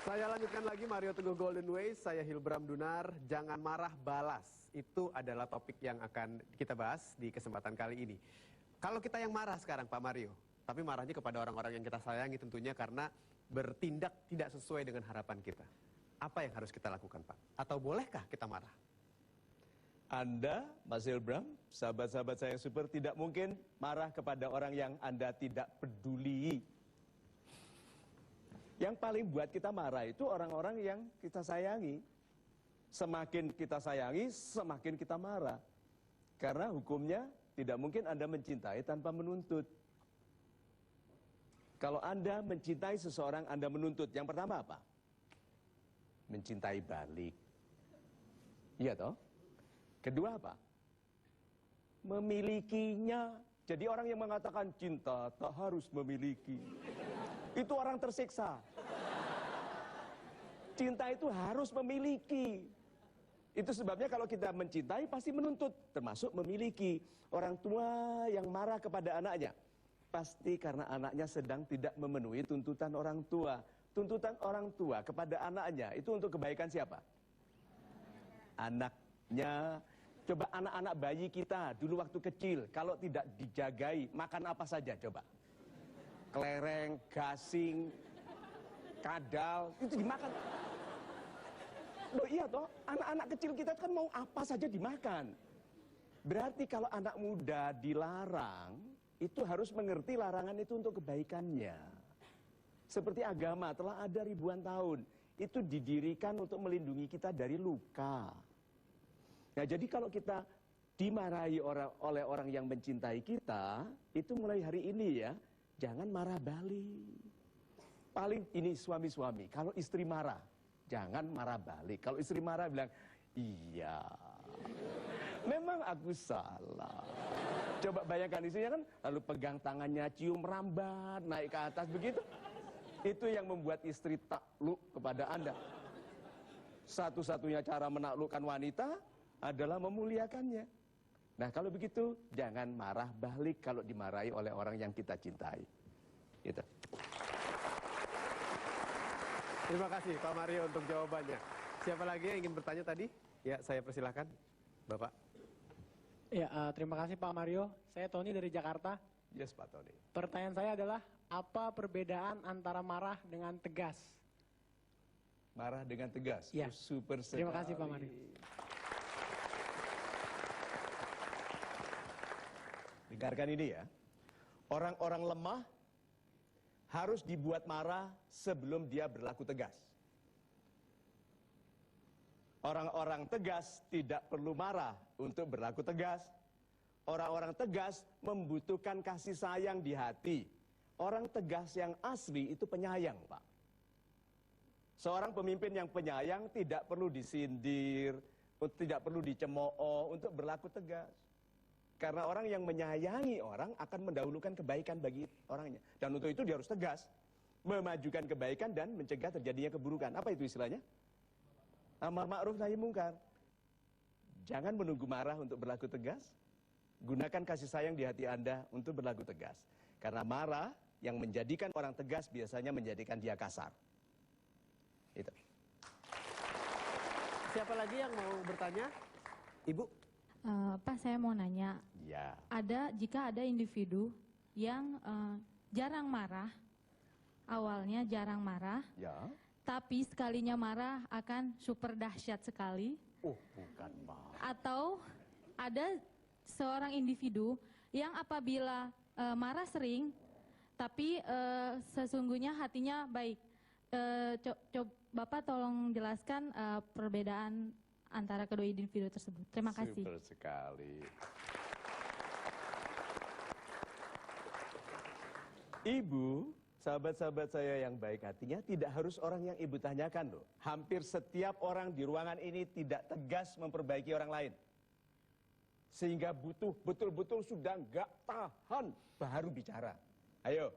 Saya lanjutkan lagi Mario Teguh Golden Way, saya Hilbram Dunar. Jangan marah, balas. Itu adalah topik yang akan kita bahas di kesempatan kali ini. Kalau kita yang marah sekarang Pak Mario, tapi marahnya kepada orang-orang yang kita sayangi tentunya karena bertindak tidak sesuai dengan harapan kita. Apa yang harus kita lakukan Pak? Atau bolehkah kita marah? Anda, Mas Hilbram, sahabat-sahabat saya yang super, tidak mungkin marah kepada orang yang Anda tidak peduli. Yang paling buat kita marah itu orang-orang yang kita sayangi. Semakin kita sayangi, semakin kita marah. Karena hukumnya tidak mungkin Anda mencintai tanpa menuntut. Kalau Anda mencintai seseorang, Anda menuntut. Yang pertama apa? Mencintai balik. Iya toh? Kedua apa? Memilikinya. Jadi orang yang mengatakan cinta tak harus memiliki, itu orang tersiksa. Cinta itu harus memiliki. Itu sebabnya kalau kita mencintai pasti menuntut, termasuk memiliki. Orang tua yang marah kepada anaknya, pasti karena anaknya sedang tidak memenuhi tuntutan orang tua. Tuntutan orang tua kepada anaknya itu untuk kebaikan siapa? Anaknya. Coba anak-anak bayi kita dulu waktu kecil, kalau tidak dijagai, makan apa saja coba? Kelereng, gasing, kadal, itu dimakan. Loh iya toh, anak-anak kecil kita kan mau apa saja dimakan. Berarti kalau anak muda dilarang, itu harus mengerti larangan itu untuk kebaikannya. Seperti agama telah ada ribuan tahun, itu didirikan untuk melindungi kita dari luka. Nah jadi kalau kita dimarahi oleh orang yang mencintai kita, itu mulai hari ini ya, jangan marah balik. Paling ini suami-suami, kalau istri marah, jangan marah balik. Kalau istri marah bilang, iya, memang aku salah. Coba bayangkan istrinya kan, lalu pegang tangannya, cium rambat, naik ke atas begitu. Itu yang membuat istri takluk kepada Anda. Satu-satunya cara menaklukkan wanita adalah memuliakannya. Nah kalau begitu jangan marah balik kalau dimarahi oleh orang yang kita cintai. Gitu. Terima kasih Pak Mario untuk jawabannya. Siapa lagi yang ingin bertanya tadi? Ya saya persilahkan Bapak. Ya terima kasih Pak Mario. Saya Tony dari Jakarta. Yes Pak Tony. Pertanyaan saya adalah apa perbedaan antara marah dengan tegas? Marah dengan tegas. Ya. Super sekali. Terima kasih Pak Mario. Dengarkan ini ya, orang-orang lemah harus dibuat marah sebelum dia berlaku tegas. Orang-orang tegas tidak perlu marah untuk berlaku tegas. Orang-orang tegas membutuhkan kasih sayang di hati. Orang tegas yang asli itu penyayang, Pak. Seorang pemimpin yang penyayang tidak perlu disindir, tidak perlu dicemooh untuk berlaku tegas. Karena orang yang menyayangi orang akan mendahulukan kebaikan bagi orangnya. Dan untuk itu dia harus tegas. Memajukan kebaikan dan mencegah terjadinya keburukan. Apa itu istilahnya? Amar ma'ruf nahi mungkar. Jangan menunggu marah untuk berlaku tegas. Gunakan kasih sayang di hati Anda untuk berlaku tegas. Karena marah yang menjadikan orang tegas biasanya menjadikan dia kasar. Itu. Siapa lagi yang mau bertanya? Ibu? Pak, saya mau nanya, Ya. jika ada individu yang jarang marah, awalnya jarang marah, Ya. tapi sekalinya marah akan super dahsyat sekali. Oh, bukan, Pak. Atau ada seorang individu yang apabila marah sering, tapi sesungguhnya hatinya baik. Bapak tolong jelaskan perbedaan antara kedua individu tersebut. Terima kasih. Super sekali. Ibu, sahabat-sahabat saya yang baik hatinya, tidak harus orang yang ibu tanyakan loh. Hampir setiap orang di ruangan ini tidak tegas memperbaiki orang lain. Sehingga butuh betul-betul sudah nggak tahan baru bicara. Ayo.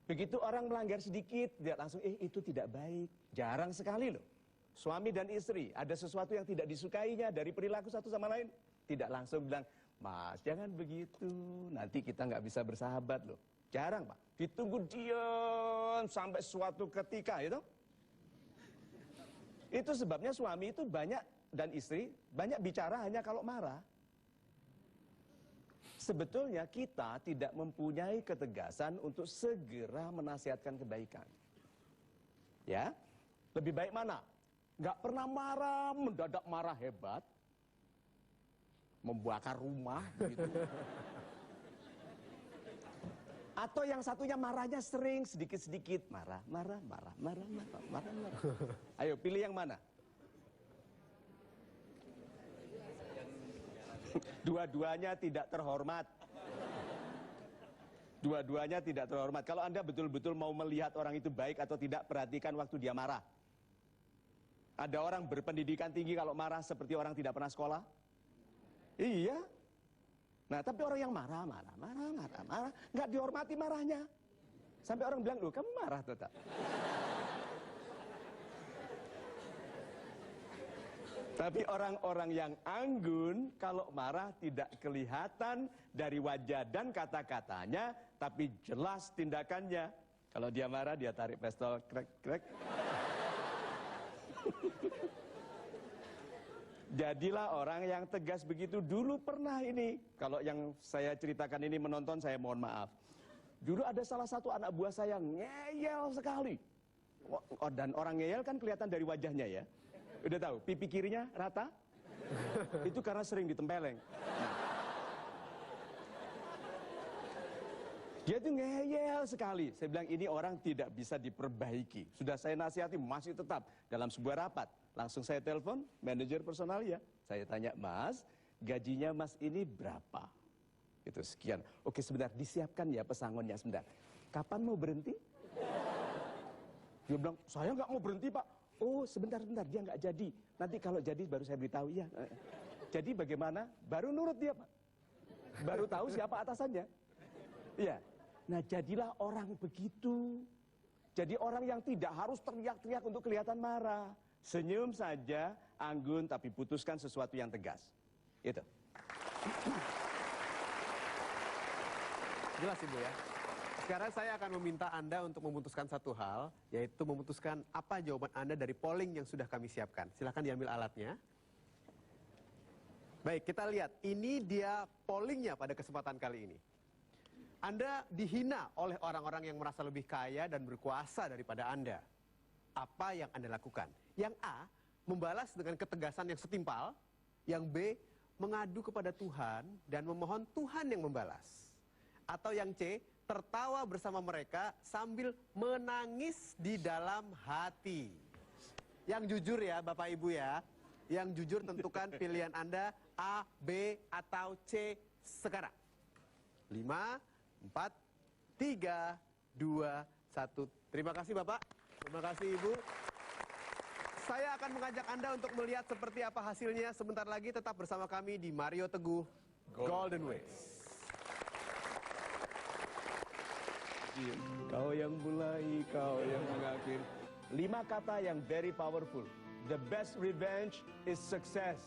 Begitu orang melanggar sedikit, dia langsung, itu tidak baik. Jarang sekali loh. Suami dan istri, ada sesuatu yang tidak disukainya dari perilaku satu sama lain. Tidak langsung bilang, Mas jangan begitu, nanti kita nggak bisa bersahabat loh. Jarang, Pak. Ditunggu diam sampai suatu ketika, itu. Itu sebabnya suami itu banyak, dan istri banyak bicara hanya kalau marah. Sebetulnya kita tidak mempunyai ketegasan untuk segera menasihatkan kebaikan. Ya, lebih baik mana? Nggak pernah marah, mendadak marah hebat, membakar rumah, gitu. Atau yang satunya marahnya sering, sedikit-sedikit, marah. Ayo, pilih yang mana? Dua-duanya tidak terhormat. Dua-duanya tidak terhormat. Kalau Anda betul-betul mau melihat orang itu baik atau tidak, perhatikan waktu dia marah. Ada orang berpendidikan tinggi kalau marah seperti orang tidak pernah sekolah? Iya. Nah, tapi orang yang marah, nggak dihormati marahnya. Sampai orang bilang, loh kamu marah tetap. Tapi orang-orang yang anggun, kalau marah tidak kelihatan dari wajah dan kata-katanya, tapi jelas tindakannya. Kalau dia marah, dia tarik pistol, krek. Jadilah orang yang tegas begitu. Dulu pernah ini, kalau yang saya ceritakan ini menonton, saya mohon maaf. Dulu ada salah satu anak buah saya ngeyel sekali. Dan orang ngeyel kan kelihatan dari wajahnya ya. Udah tahu, pipi kirinya rata? Itu karena sering ditempeleng. Dia tuh ngeyel sekali. Saya bilang ini orang tidak bisa diperbaiki. Sudah saya nasihati, masih tetap dalam sebuah rapat. Langsung saya telepon manajer personal ya. Saya tanya, Mas, gajinya Mas ini berapa? Itu sekian. Oke, sebentar, disiapkan ya pesangonnya sebentar. Kapan mau berhenti? Dia bilang, saya nggak mau berhenti Pak. Oh, sebentar, dia nggak jadi. Nanti kalau jadi baru saya beritahu ya. Jadi bagaimana? Baru nurut dia Pak. Baru tahu siapa atasannya. Iya. Nah, jadilah orang begitu. Jadi orang yang tidak harus teriak-teriak untuk kelihatan marah. Senyum saja, anggun, tapi putuskan sesuatu yang tegas. Itu. Jelas Ibu ya. Sekarang saya akan meminta Anda untuk memutuskan satu hal, yaitu memutuskan apa jawaban Anda dari polling yang sudah kami siapkan. Silahkan diambil alatnya. Baik, kita lihat. Ini dia pollingnya pada kesempatan kali ini. Anda dihina oleh orang-orang yang merasa lebih kaya dan berkuasa daripada Anda. Apa yang Anda lakukan? Yang A, membalas dengan ketegasan yang setimpal. Yang B, mengadu kepada Tuhan dan memohon Tuhan yang membalas. Atau yang C, tertawa bersama mereka sambil menangis di dalam hati. Yang jujur ya Bapak Ibu ya. Yang jujur tentukan pilihan Anda A, B, atau C sekarang. 5, 4, 3, 2, 1. Terima kasih Bapak. Terima kasih Ibu. Saya akan mengajak Anda untuk melihat seperti apa hasilnya sebentar lagi. Tetap bersama kami di Mario Teguh Golden Ways. Kau yang mulai, kau yang mengakhiri. 5 kata yang very powerful. The best revenge is success.